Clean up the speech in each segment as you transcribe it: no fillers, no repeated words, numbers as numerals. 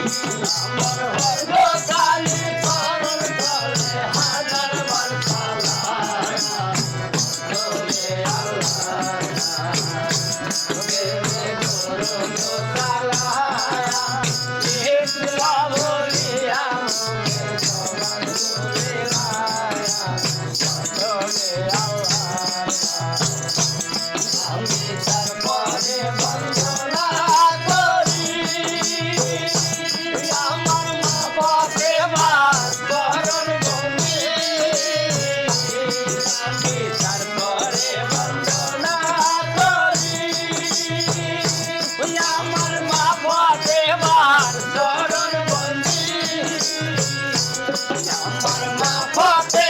আমার হরকালি চরণ তলে হাজার বার সালাম তোরে আল্লাহ তোরে করো সালাম ইসলাম বলিয়া মনে সবার করে রায়া তোরে আল্লাহ আমি তারপরে বন্দনা করি আমার মা বাপে করণ বন্দি আমি তারপরে বন্দনা করি আমার মা বাপে করণ বন্দি আমার মা বাপে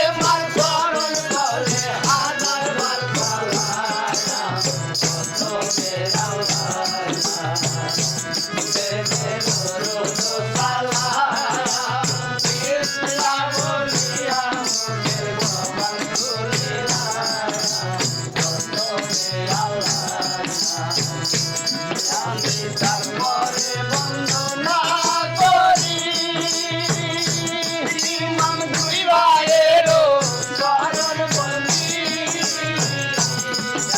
করণ বলে হাজার বার সালাম তোরে আল্লাহ তোরে করো সালাম ইসলাম বলিয়া মনের সমান করে তোরে আল্লাহ আমি তারপরে বন্দনা করি ইমাম দুই ভাইয়েরও চরণ বন্দি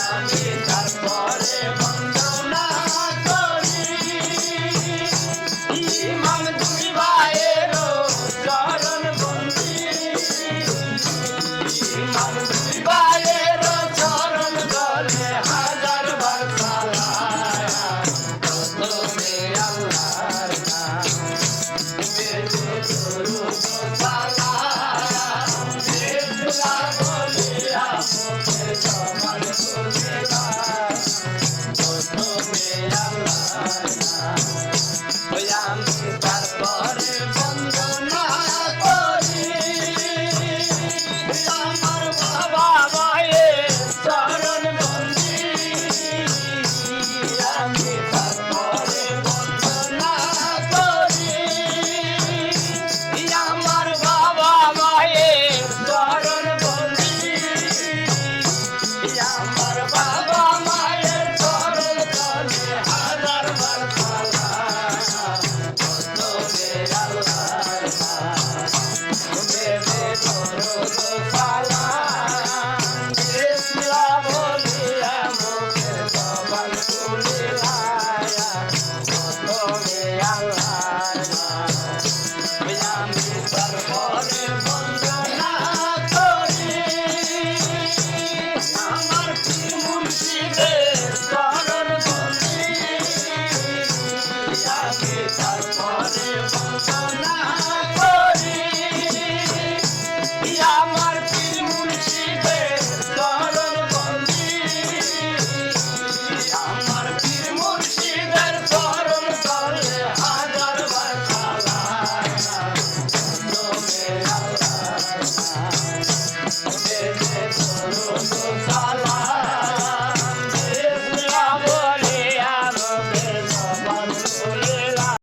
আমি তারপরে বন্দনা করি ইমাম দুই ভাইয়েরও চরণ বন্দি ইমাম দুই ভাইয়েরও চরণ গলে হাজার বার সালাম তোরে আল্লাহর নাম